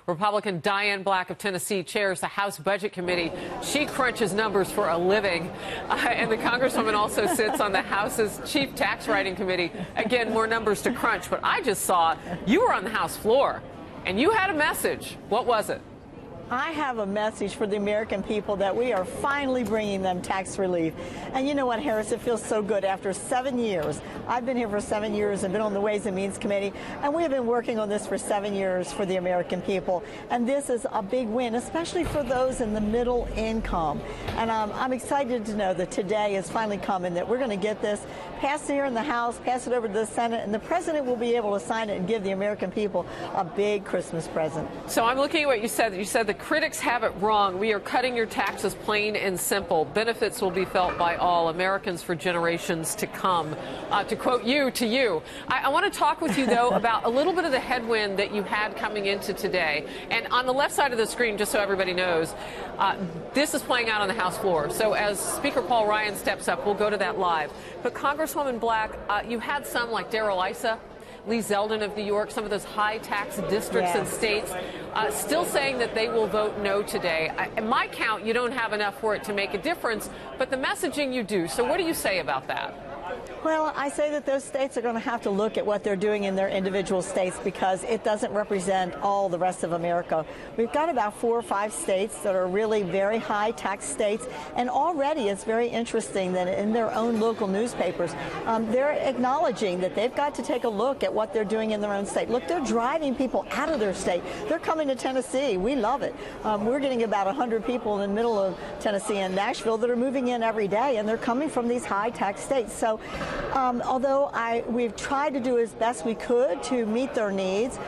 Republican Diane Black of Tennessee chairs the House Budget Committee. She crunches numbers for a living. And the Congresswoman also sits on the House's Chief Tax Writing Committee. Again, more numbers to crunch. But I just saw you were on the House floor, and you had a message. What was it? I have a message for the American people that we are finally bringing them tax relief. And you know what, Harris, it feels so good after 7 years. I've been here for 7 years and been on the Ways and Means Committee, and we have been working on this for 7 years for the American people. And this is a big win, especially for those in the middle income. And I'm excited to know that today is finally coming, that we're going to get this passed here in the House, pass it over to the Senate, and the President will be able to sign it and give the American people a big Christmas present. So I'm looking at what you said. You said the critics have it wrong. We are cutting your taxes plain and simple. Benefits will be felt by all Americans for generations to come. To quote you, to you. I want to talk with you, though, about a little bit of the headwind that you had coming into today. And on the left side of the screen, just so everybody knows, this is playing out on the House floor. So as Speaker Paul Ryan steps up, we'll go to that live. But Congresswoman Black, you had some like Darrell Issa, Lee Zeldin of New York, some of those high tax districts and states, still saying that they will vote no today. In my count, you don't have enough for it to make a difference, but the messaging you do. So what do you say about that? Well, I say that those states are going to have to look at what they're doing in their individual states because it doesn't represent all the rest of America. We've got about 4 or 5 states that are really very high tax states, and already it's very interesting that in their own local newspapers, they're acknowledging that they've got to take a look at what they're doing in their own state. Look, they're driving people out of their state. They're coming to Tennessee. We love it. We're getting about 100 people in the middle of Tennessee and Nashville that are moving in every day, and they're coming from these high tax states. So although we've tried to do as best we could to meet their needs,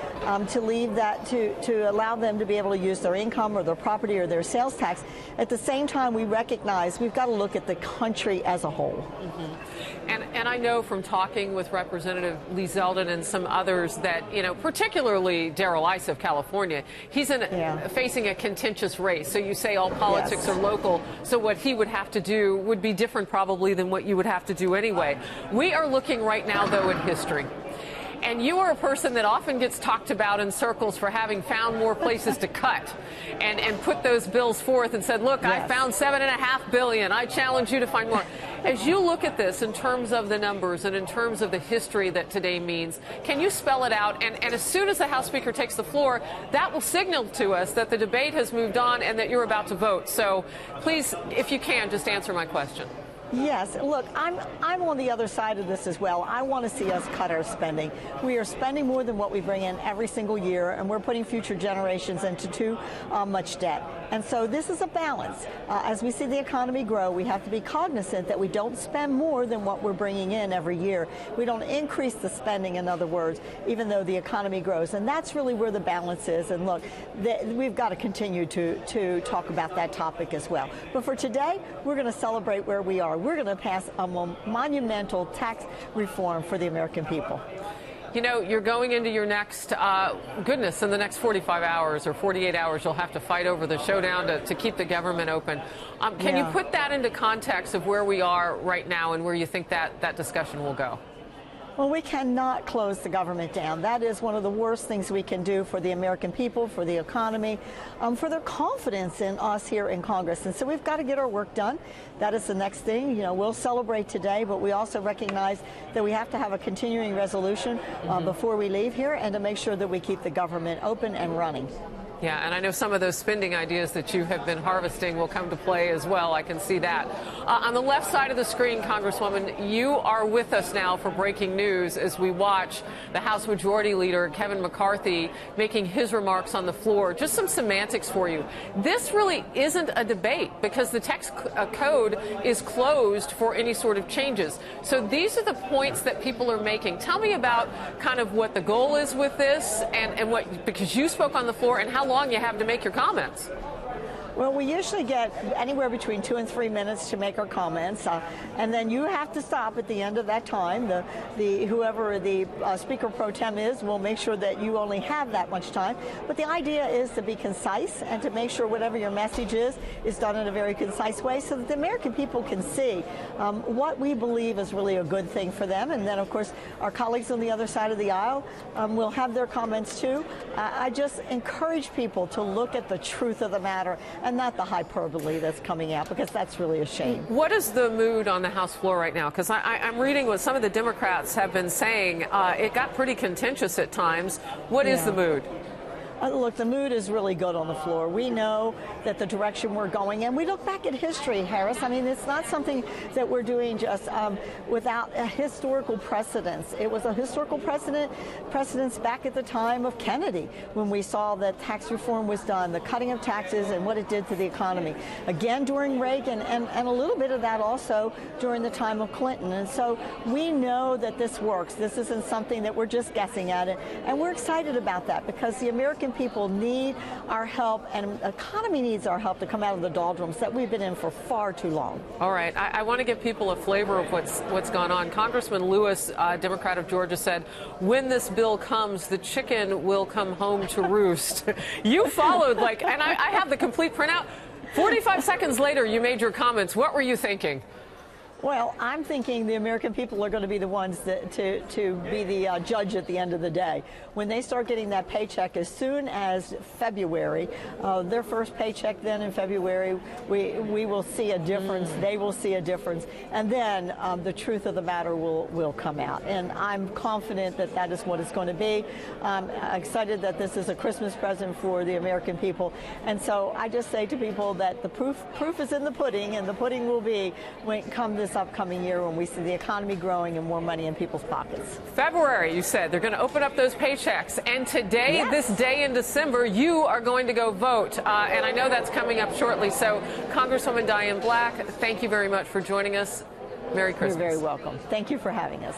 to leave that to allow them to be able to use their income or their property or their sales tax, at the same time we recognize we've got to look at the country as a whole. And I know from talking with Representative Lee Zeldin and some others that, you know, particularly Darrell Issa of California, he's facing a contentious race. So you say all politics are local, so what he would have to do would be different probably than what you would have to do anyway. We are looking right now, though, at history. And you are a person that often gets talked about in circles for having found more places to cut and put those bills forth and said, look, I found $7.5 billion. I challenge you to find more. As you look at this in terms of the numbers and in terms of the history that today means, can you spell it out? And as soon as the House Speaker takes the floor, that will signal to us that the debate has moved on and that you're about to vote. So please, if you can, just answer my question. Yes. Look, I'm on the other side of this as well. I want to see us cut our spending. We are spending more than what we bring in every single year, and we're putting future generations into too much debt. And so this is a balance. As we see the economy grow, we have to be cognizant that we don't spend more than what we're bringing in every year. We don't increase the spending, in other words, even though the economy grows. And that's really where the balance is. And look, we've got to continue to talk about that topic as well. But for today, we're going to celebrate where we are. We're going to pass a monumental tax reform for the American people. You know, you're going into your next, in the next 45 hours or 48 hours, you'll have to fight over the showdown to keep the government open. Can you put that into context of where we are right now and where you think that discussion will go? Well, we cannot close the government down. That is one of the worst things we can do for the American people, for the economy, for their confidence in us here in Congress. And so we've got to get our work done. That is the next thing. You know, we'll celebrate today, but we also recognize that we have to have a continuing resolution before we leave here and to make sure that we keep the government open and running. Yeah, and I know some of those spending ideas that you have been harvesting will come to play as well. I can see that. On the left side of the screen, Congresswoman, you are with us now for breaking news as we watch the House Majority Leader, Kevin McCarthy, making his remarks on the floor. Just some semantics for you. This really isn't a debate because the tax code is closed for any sort of changes. So these are the points that people are making. Tell me about kind of what the goal is with this and what, because you spoke on the floor, and how long you have to make your comments. Well, we usually get anywhere between 2 and 3 minutes to make our comments, and then you have to stop at the end of that time. Whoever the Speaker Pro Tem is will make sure that you only have that much time. But the idea is to be concise and to make sure whatever your message is done in a very concise way so that the American people can see what we believe is really a good thing for them. And then, of course, our colleagues on the other side of the aisle will have their comments too. I just encourage people to look at the truth of the matter and not the hyperbole that's coming out, because that's really a shame. What is the mood on the House floor right now? Because I'm reading what some of the Democrats have been saying. It got pretty contentious at times. What is the mood? Look, the mood is really good on the floor. We know that the direction we're going, and we look back at history, Harris. I mean, it's not something that we're doing just without a historical precedence. It was a historical precedence back at the time of Kennedy, when we saw that tax reform was done, the cutting of taxes and what it did to the economy. Again, during Reagan, and a little bit of that also during the time of Clinton. And so we know that this works. This isn't something that we're just guessing at it. And we're excited about that because the American people need our help, and the economy needs our help to come out of the doldrums that we've been in for far too long. All right. I want to give people a flavor of what's gone on. Congressman Lewis, Democrat of Georgia, said, when this bill comes, the chicken will come home to roost. You followed, and I have the complete printout. 45 seconds later, you made your comments. What were you thinking? Well, I'm thinking the American people are going to be the ones to be the judge at the end of the day. When they start getting that paycheck as soon as February, their first paycheck then in February, we will see a difference. They will see a difference. And then the truth of the matter will come out. And I'm confident that that is what it's going to be. I'm excited that this is a Christmas present for the American people. And so I just say to people that the proof is in the pudding, and the pudding will be when it comes this upcoming year when we see the economy growing and more money in people's pockets. February, you said. They're going to open up those paychecks. And today, this day in December, you are going to go vote. And I know that's coming up shortly. So, Congresswoman Diane Black, thank you very much for joining us. Merry Christmas. You're very welcome. Thank you for having us.